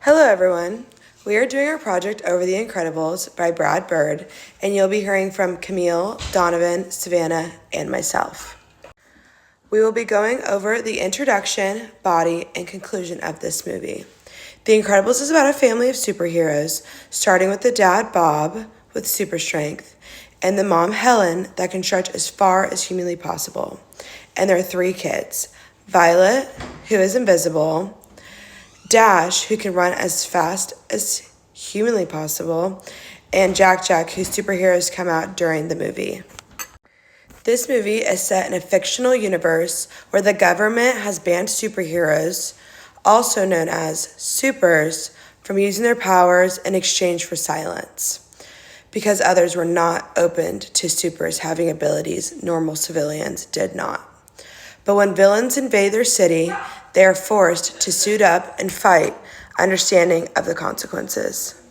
Hello, everyone. We are doing our project over The Incredibles by Brad Bird, and you'll be hearing from Camille, Donovan, Savannah, and myself. We will be going over the introduction, body, and conclusion of this movie. The Incredibles is about a family of superheroes, starting with the dad, Bob, with super strength, and the mom, Helen, that can stretch as far as humanly possible. And their three kids, Violet, who is invisible, Dash, who can run as fast as humanly possible, and Jack, whose superheroes come out during the movie. This movie is set in a fictional universe where the government has banned superheroes, also known as supers, from using their powers in exchange for silence, because others were not opened to supers having abilities normal civilians did not. But when villains invade their city, they are forced to suit up and fight, understanding of the consequences.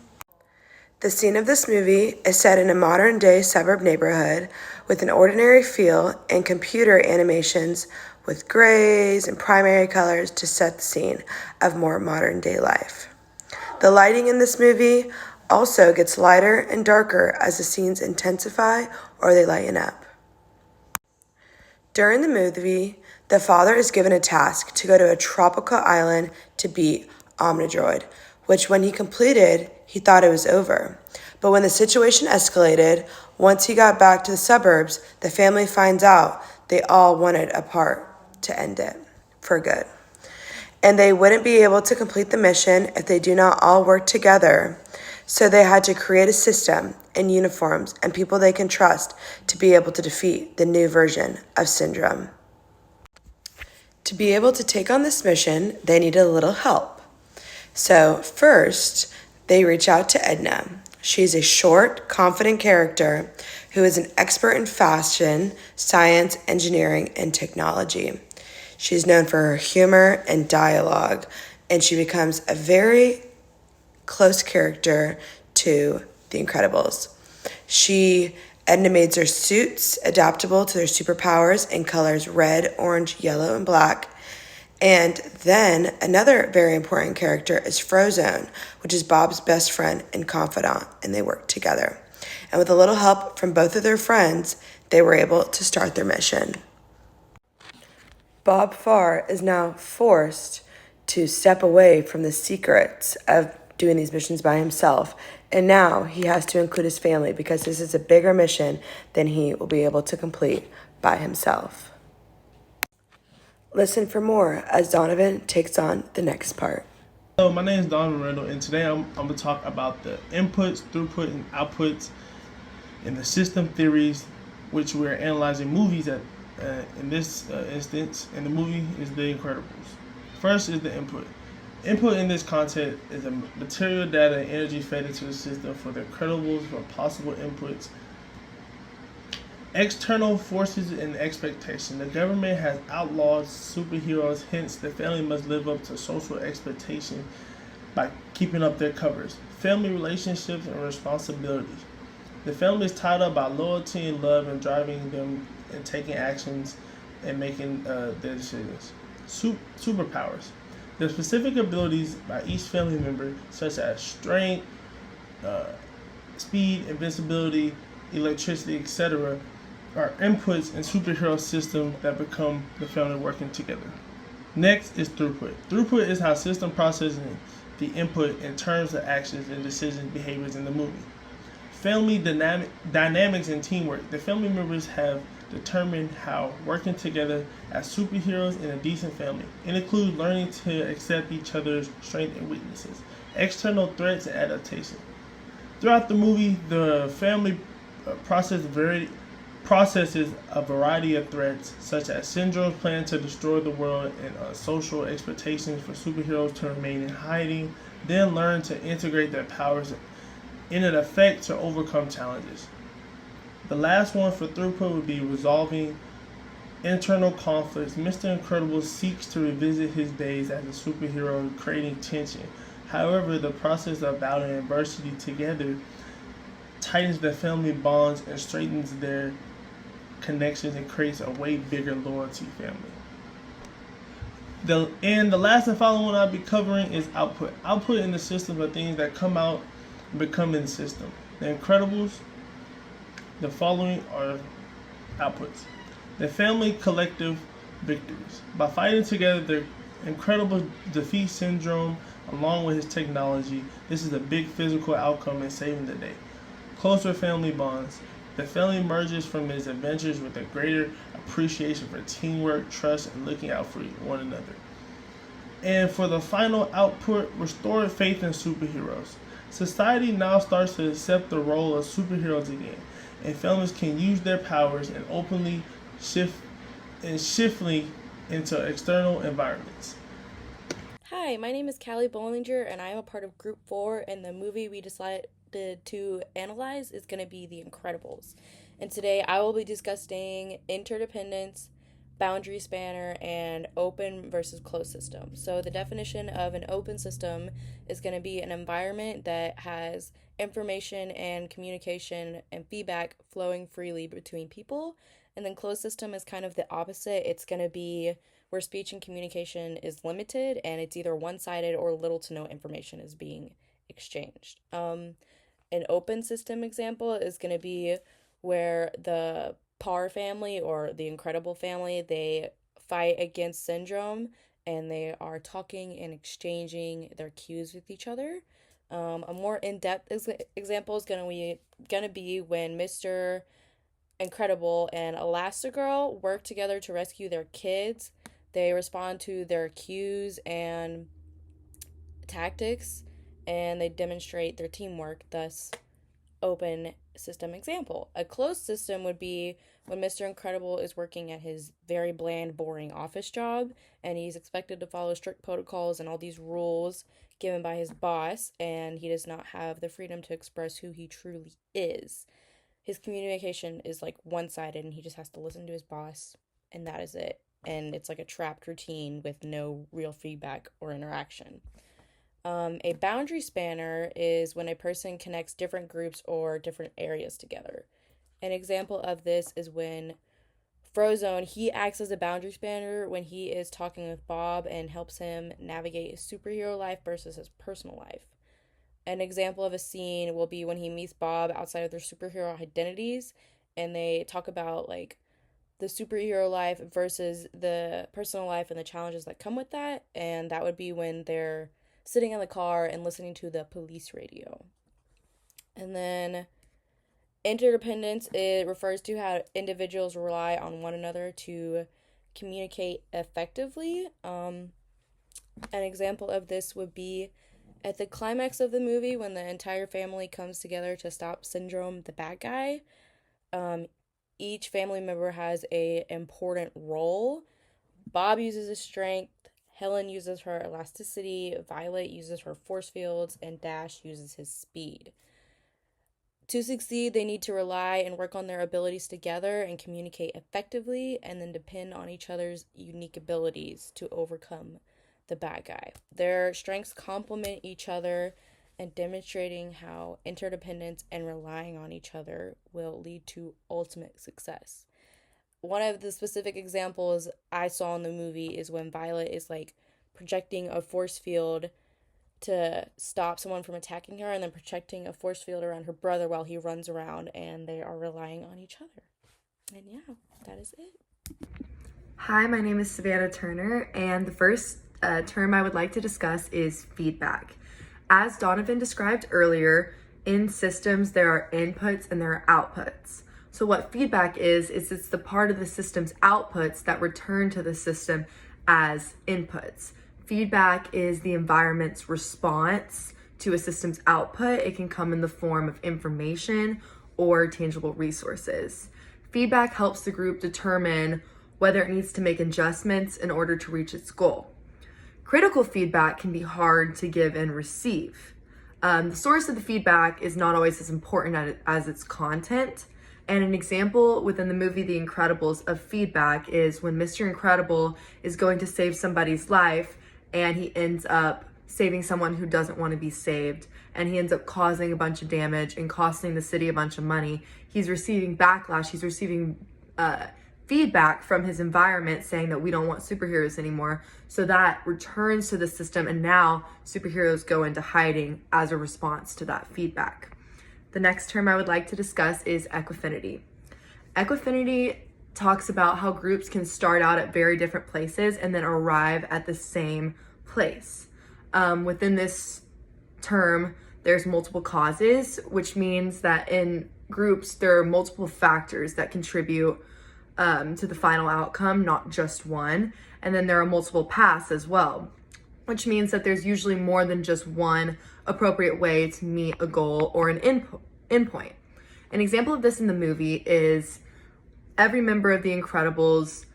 The scene of this movie is set in a modern-day suburb neighborhood with an ordinary feel and computer animations with grays and primary colors to set the scene of more modern-day life. The lighting in this movie also gets lighter and darker as the scenes intensify or they lighten up. During the movie, the father is given a task to go to a tropical island to beat Omnidroid, which when he completed, he thought it was over. But when the situation escalated, once he got back to the suburbs, the family finds out they all wanted a part to end it for good. And they wouldn't be able to complete the mission if they do not all work together. So they had to create a system and uniforms and people they can trust to be able to defeat the new version of Syndrome. To be able to take on this mission, they needed a little help. So first, they reach out to Edna. She's a short, confident character who is an expert in fashion, science, engineering, and technology. She's known for her humor and dialogue, and she becomes a very close character to The Incredibles. Edna made their suits adaptable to their superpowers in colors red, orange, yellow, and black. And then another very important character is Frozone, which is Bob's best friend and confidant, and they work together. And with a little help from both of their friends, they were able to start their mission. Bob Farr is now forced to step away from the secrets of doing these missions by himself. And now he has to include his family because this is a bigger mission than he will be able to complete by himself. Listen for more as Donovan takes on the next part. Hello, my name is Donovan Randall, and today I'm going to talk about the inputs, throughput, and outputs in the system theories, which we're analyzing movies at. In this instance, and the movie is The Incredibles. First is the input. Input in this content is a material, data, and energy fed into the system for the Incredibles for possible inputs. External forces and expectation. The government has outlawed superheroes, hence the family must live up to social expectation by keeping up their covers. Family relationships and responsibilities. The family is tied up by loyalty and love and driving them and taking actions and making their decisions. Superpowers. The specific abilities by each family member, such as strength, speed, invincibility, electricity, etc., are inputs in superhero systems that become the family working together. Next is throughput. Throughput is how system processes the input in terms of actions and decision behaviors in the movie. Family dynamics and teamwork. The family members have determined how working together as superheroes in a decent family. It includes learning to accept each other's strengths and weaknesses. External threats and adaptation. Throughout the movie, the family processes a variety of threats, such as Syndrome's plan to destroy the world and social expectations for superheroes to remain in hiding, then learn to integrate their powers in an effect to overcome challenges. The last one for throughput would be resolving internal conflicts. Mr. Incredible seeks to revisit his days as a superhero, creating tension. However, the process of battling adversity together tightens the family bonds and straightens their connections and creates a way bigger loyalty family. The last and final one I'll be covering is output. Output in the system are things that come out and become in the system. The Incredibles, the following are outputs. The family collective victories. By fighting together, the Incredibles defeat Syndrome along with his technology. This is a big physical outcome in saving the day. Closer family bonds. The family emerges from its adventures with a greater appreciation for teamwork, trust, and looking out for one another. And for the final output, restored faith in superheroes. Society now starts to accept the role of superheroes again, and families can use their powers and openly shiftly into external environments. Hi, my name is Callie Bollinger, and I am a part of Group 4, and the movie we decided to analyze is going to be The Incredibles. And today I will be discussing interdependence, boundary spanner, and open versus closed system. So the definition of an open system is going to be an environment that has information and communication and feedback flowing freely between people. And then closed system is kind of the opposite. It's going to be where speech and communication is limited, and it's either one-sided or little to no information is being exchanged. An open system example is going to be where the Parr family or the Incredible family, they fight against Syndrome, and they are talking and exchanging their cues with each other. A more in-depth example is going to be when Mr. Incredible and Elastigirl work together to rescue their kids. They respond to their cues and tactics, and they demonstrate their teamwork, thus open system example. A closed system would be when Mr. Incredible is working at his very bland, boring office job, and he's expected to follow strict protocols and all these rules given by his boss, and he does not have the freedom to express who he truly is. His communication is like one-sided, and he just has to listen to his boss, and that is it. And it's like a trapped routine with no real feedback or interaction. A boundary spanner is when a person connects different groups or different areas together. An example of this is when Frozone, he acts as a boundary spanner when he is talking with Bob and helps him navigate his superhero life versus his personal life. An example of a scene will be when he meets Bob outside of their superhero identities, and they talk about like the superhero life versus the personal life and the challenges that come with that, and that would be when they're sitting in the car and listening to the police radio. And then interdependence, it refers to how individuals rely on one another to communicate effectively. An example of this would be at the climax of the movie when the entire family comes together to stop Syndrome, the bad guy. Each family member has an important role. Bob uses his strength, Helen uses her elasticity, Violet uses her force fields, and Dash uses his speed. To succeed, they need to rely and work on their abilities together and communicate effectively, and then depend on each other's unique abilities to overcome the bad guy. Their strengths complement each other, and demonstrating how interdependence and relying on each other will lead to ultimate success. One of the specific examples I saw in the movie is when Violet is like projecting a force field to stop someone from attacking her, and then projecting a force field around her brother while he runs around, and they are relying on each other. And yeah, that is it. Hi, my name is Savannah Turner, and the first term I would like to discuss is feedback. As Donovan described earlier, in systems there are inputs and there are outputs. So what feedback is it's the part of the system's outputs that return to the system as inputs. Feedback is the environment's response to a system's output. It can come in the form of information or tangible resources. Feedback helps the group determine whether it needs to make adjustments in order to reach its goal. Critical feedback can be hard to give and receive. The source of the feedback is not always as important as its content. And an example within the movie The Incredibles of feedback is when Mr. Incredible is going to save somebody's life, and he ends up saving someone who doesn't want to be saved, and he ends up causing a bunch of damage and costing the city a bunch of money. He's receiving backlash. He's receiving feedback from his environment saying that we don't want superheroes anymore. So that returns to the system, and now superheroes go into hiding as a response to that feedback. The next term I would like to discuss is equifinity. Equifinity talks about how groups can start out at very different places and then arrive at the same place. Within this term, there's multiple causes, which means that in groups, there are multiple factors that contribute to the final outcome, not just one. And then there are multiple paths as well, which means that there's usually more than just one appropriate way to meet a goal or an endpoint. An example of this in the movie is every member of the Incredibles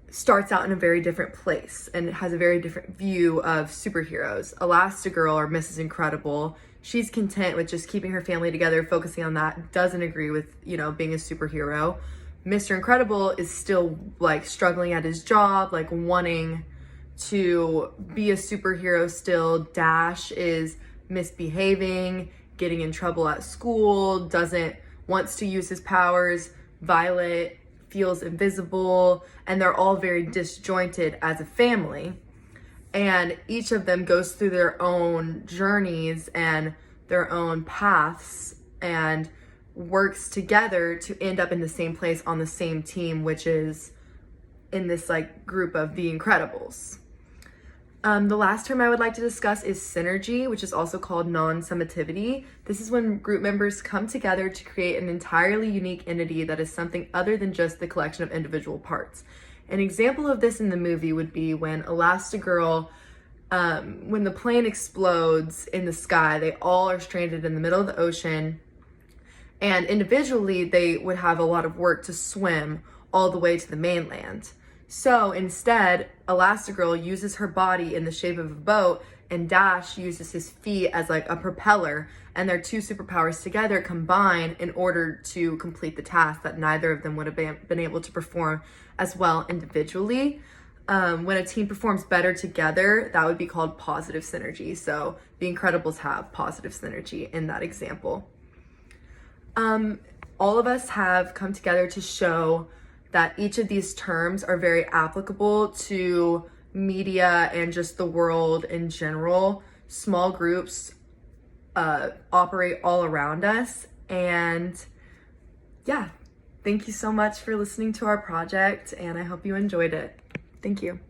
starts out in a very different place and has a very different view of superheroes. Elastigirl, or Mrs. Incredible, she's content with just keeping her family together, focusing on that, doesn't agree with, being a superhero. Mr. Incredible is still like struggling at his job, like wanting to be a superhero still. Dash is misbehaving, getting in trouble at school, wants to use his powers. Violet feels invisible, and they're all very disjointed as a family. And each of them goes through their own journeys and their own paths and works together to end up in the same place on the same team, which is in this like group of the Incredibles. The last term I would like to discuss is synergy, which is also called non-summativity. This is when group members come together to create an entirely unique entity that is something other than just the collection of individual parts. An example of this in the movie would be when Elastigirl, when the plane explodes in the sky, they all are stranded in the middle of the ocean, and individually they would have a lot of work to swim all the way to the mainland. So instead, Elastigirl uses her body in the shape of a boat, and Dash uses his feet as like a propeller, and their two superpowers together combine in order to complete the task that neither of them would have been able to perform as well individually. When a team performs better together, that would be called positive synergy. So the Incredibles have positive synergy in that example. All of us have come together to show that each of these terms are very applicable to media and just the world in general. Small groups operate all around us. And yeah, thank you so much for listening to our project, and I hope you enjoyed it. Thank you.